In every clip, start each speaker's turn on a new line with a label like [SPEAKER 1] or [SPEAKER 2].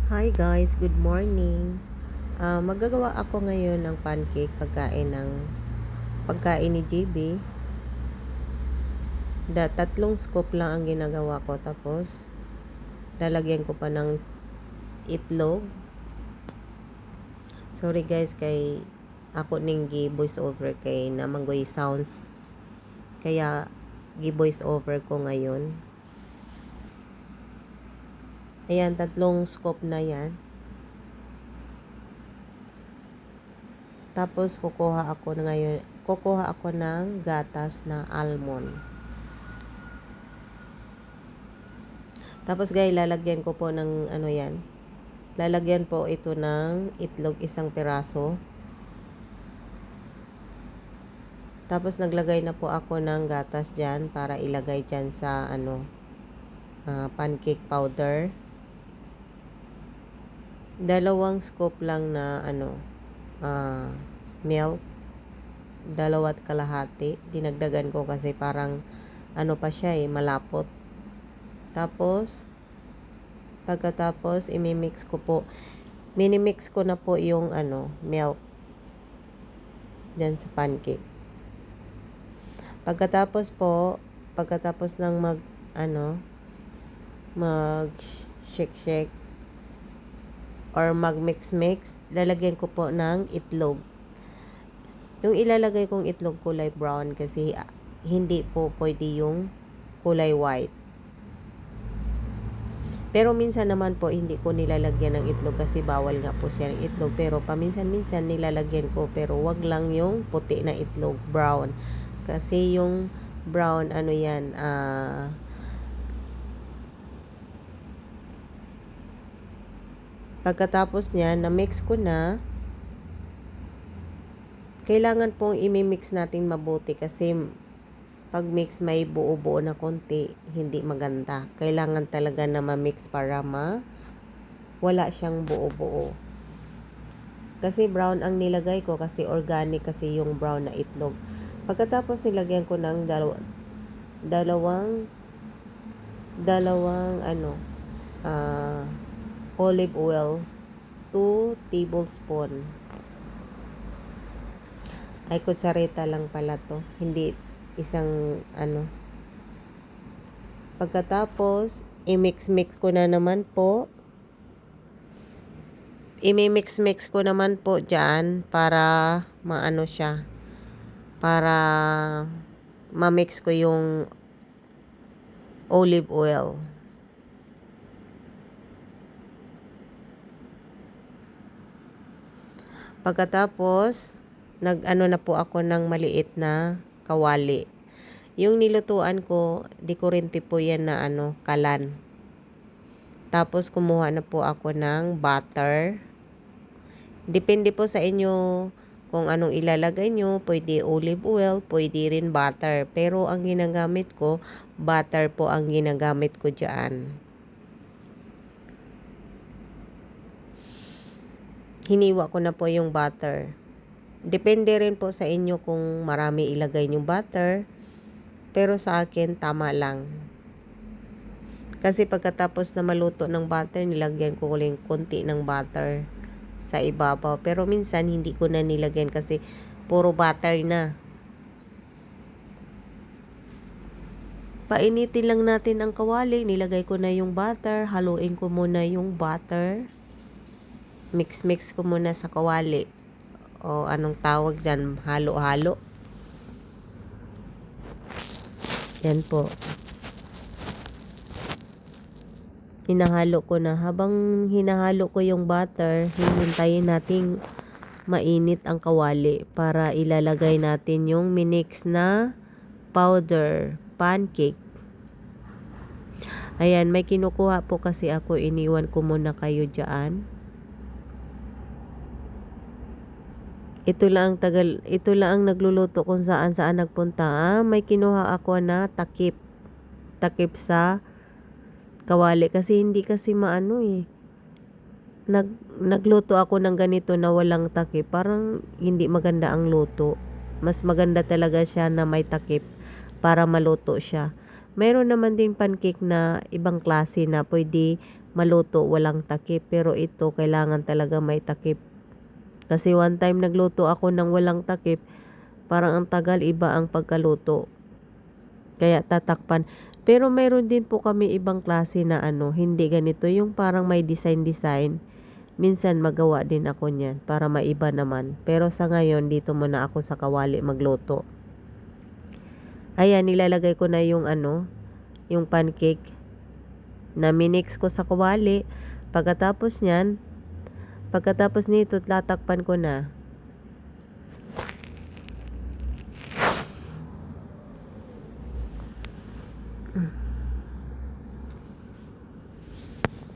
[SPEAKER 1] Hi guys, good morning. Magagawa ako ngayon ng pancake pagkain ni JB. Tatlong scoop lang ang ginagawa ko, tapos lalagyan ko pa ng itlog. Sorry guys, kay ako ning gi-voice over kay namanggoy sounds. Kaya gi-voice over ko ngayon. Ayan, tatlong scoop na yan. Tapos kukuha ako ng gatas na almond. Tapos guys, lalagyan ko po ng lalagyan po ito ng itlog, isang piraso. Tapos naglagay na po ako ng gatas dyan para ilagay dyan sa pancake powder. Dalawang scoop lang na milk. 2 kalahati. Dinagdagan ko kasi parang pa siya malapot. Tapos pagkatapos minimix ko na po yung milk dyan sa pancake. Pagkatapos ng mag shake or mag mix, lalagyan ko po ng itlog. Yung ilalagay kong itlog kulay brown kasi hindi po pwede yung kulay white. Pero minsan naman po hindi ko nilalagyan ng itlog kasi bawal nga po siya ng itlog. Pero paminsan-minsan nilalagyan ko, pero wag lang yung puti na itlog, brown. Kasi yung brown pagkatapos niya na mix ko na, kailangan pong imimix natin mabuti kasi pag mix may buo-buo na konti, hindi maganda. Kailangan talaga na ma-mix para wala siyang buo-buo. Kasi brown ang nilagay ko kasi organic kasi yung brown na itlog. Pagkatapos nilagyan ko ng dalawang olive oil, 2 tablespoon. Ay, kutsareta lang pala to, hindi isang Pagkatapos i-mix ko na naman po. I-mix ko naman po dyan para siya, para ma-mix ko yung olive oil. Pagkatapos na po ako ng maliit na kawali. Yung nilutuan ko, di ko rin tipo yan na kalan. Tapos kumuha na po ako ng butter. Depende po sa inyo kung anong ilalagay nyo. Pwede olive oil, pwede rin butter. Pero ang ginagamit ko, butter po ang ginagamit ko dyan. Hiniwa ko na po yung butter. Depende rin po sa inyo kung marami ilagay yung butter. Pero sa akin, tama lang. Kasi pagkatapos na maluto ng butter, nilagyan ko uling konti ng butter sa ibabaw. Pero minsan, hindi ko na nilagyan kasi puro butter na. Painitin lang natin ang kawali. Nilagay ko na yung butter. Haluin ko muna yung butter. Mix ko muna sa kawali. O anong tawag dyan? Halo-halo. Yan po. Hinahalo ko na. Habang hinahalo ko yung butter, hihintayin nating mainit ang kawali para ilalagay natin yung minix na powder pancake. Ayan, may kinukuha po kasi ako. Iniwan ko muna kayo dyan. Ito lang ang nagluluto kung saan nagpunta. May kinuha ako na takip sa kawali kasi hindi kasi nagluto ako ng ganito na walang takip. Parang hindi maganda ang luto. Mas maganda talaga siya na may takip para maluto siya. Meron naman din pancake na ibang klase na pwede maluto walang takip. Pero ito kailangan talaga may takip. Kasi one time nagluto ako ng walang takip, parang ang tagal, iba ang pagkaluto. Kaya tatakpan. Pero meron din po kami ibang klase na hindi ganito. Yung parang may design. Minsan magawa din ako niyan para maiba naman. Pero sa ngayon, dito muna ako sa kawali magluto. Ayan, nilalagay ko na yung yung pancake na minix ko sa kawali. Pagkatapos nito, tatakpan ko na.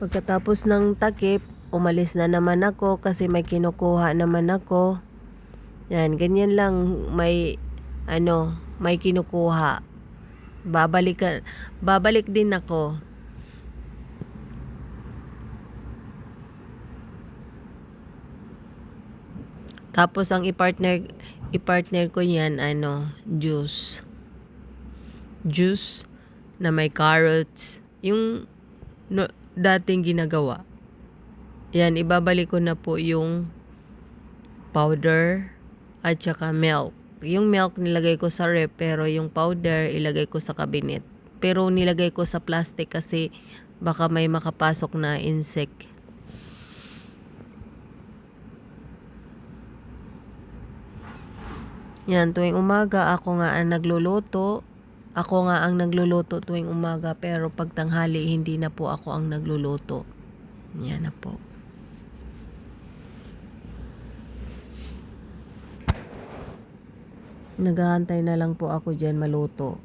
[SPEAKER 1] Pagkatapos ng takip, umalis na naman ako kasi may kinukuha naman ako. Yan, ganyan lang, may kinukuha. Babalik din ako. Tapos ang i-partner ko yan, juice. Juice na may carrots. Yung dating ginagawa. Yan, ibabalik ko na po yung powder at saka milk. Yung milk nilagay ko sa ref, pero yung powder ilagay ko sa cabinet. Pero nilagay ko sa plastic kasi baka may makapasok na insect. Yan, tuwing umaga ako nga ang nagluluto. Ako nga ang nagluluto tuwing umaga, pero pag tanghali hindi na po ako ang nagluluto. Yan na po. Naghahantay na lang po ako dyan maluto.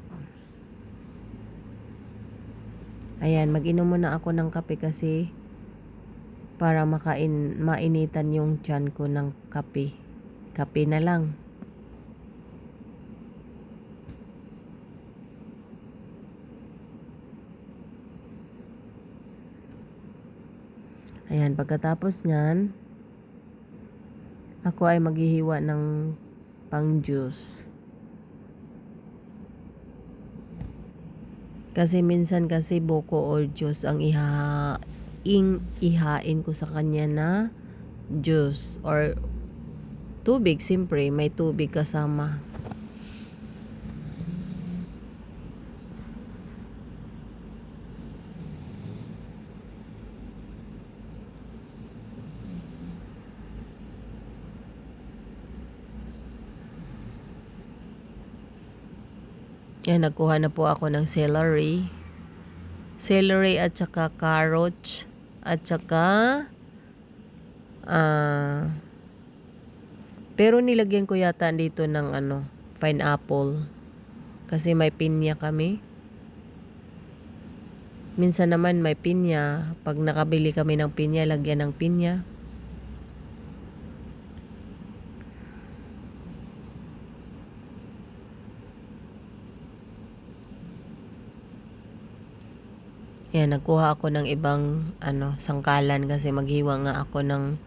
[SPEAKER 1] Ayan, mag-inom muna ako ng kape kasi para mainitan yung tiyan ko ng kape. Kape na lang. Ayan, pagkatapos nyan, ako ay maghihiwa ng pang juice. Kasi minsan kasi buko or juice ang ihain ko sa kanya na juice or tubig. Siyempre, may tubig kasama. Yan, nagkuha na po ako ng celery. Celery at saka carrots. At saka pero nilagyan ko yata dito ng pineapple. Kasi may pinya kami. Minsan naman may pinya. Pag nakabili kami ng pinya, lagyan ng pinya. Yan, nagkuha ako ng ibang sangkalan kasi maghiwa nga ako ng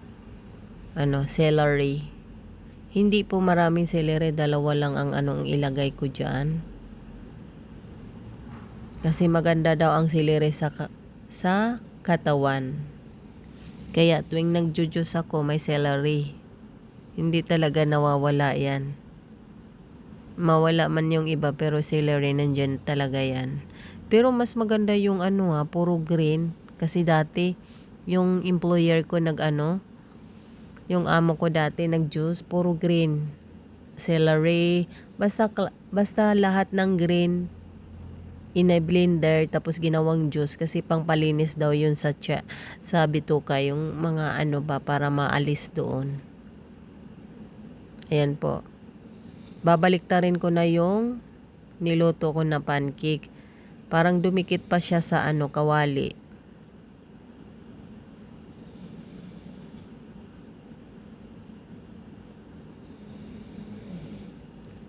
[SPEAKER 1] celery. Hindi po maraming celery, dalawa lang ang ilagay ko diyan. Kasi maganda daw ang celery sa katawan. Kaya tuwing nagjujuice ako, may celery. Hindi talaga nawawala yan. Mawala man yung iba, pero celery nandyan talaga yan. Pero mas maganda yung puro green. Kasi dati, yung employer ko yung amo ko dati nag-juice, puro green. Celery, basta lahat ng green, in-blender, tapos ginawang juice. Kasi pangpalinis daw yun sa bituka, yung mga para maalis doon. Ayan po. Babaliktarin ko na yung niluto ko na pancake. Parang dumikit pa siya sa kawali.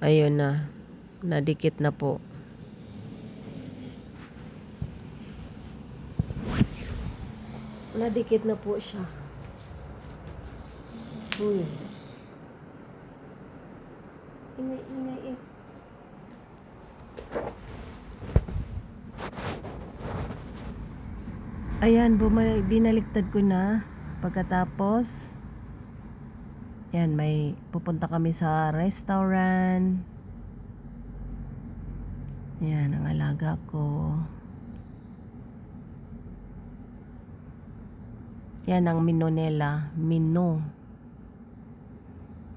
[SPEAKER 1] Ayun na. Nadikit na po. Nadikit na po siya. Uy. Ingay. Ayan, binaliktad ko na. Pagkatapos, yan, may pupunta kami sa restaurant. Yan, ang alaga ko. Yan ang menu nila. Menu.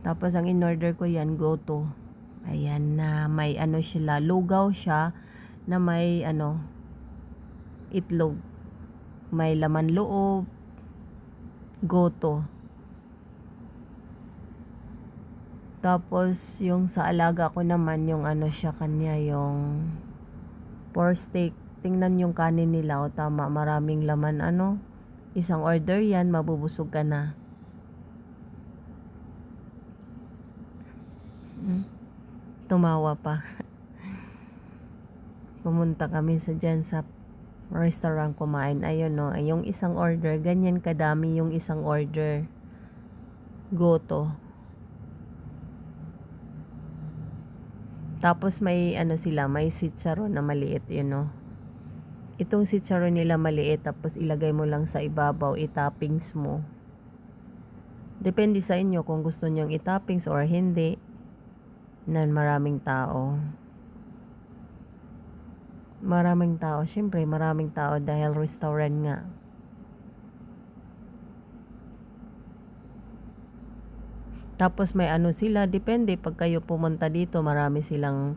[SPEAKER 1] Tapos ang in-order ko yan, goto. Ayan na, may ano sila, lugaw siya na may itlog. May laman loob, goto. Tapos yung sa alaga ko naman, yung siya kanya, yung pork steak. Tingnan yung kanin nila, o tama, maraming laman Isang order yan, mabubusog ka na. Tumawa pa. Pumunta kami dyan sa restaurant kumain. Ayun yung isang order, ganyan kadami yung isang order. Goto. Tapos may sila, may sitsaron na maliit, Itong sitsaron nila maliit, tapos ilagay mo lang sa ibabaw, itoppings mo. Depende sa inyo kung gusto nyong itoppings or hindi. Nan maraming tao. Maraming tao, syempre maraming tao dahil restaurant nga. Tapos may sila, depende pag kayo pumunta dito, marami silang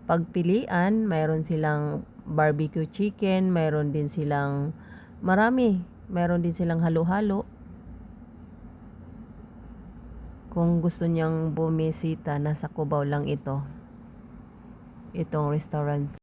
[SPEAKER 1] pagpilian, mayroon silang barbecue chicken, mayroon din silang mayroon din silang halo-halo. Kung gusto niyang bumisita, nasa Cubao lang itong restaurant.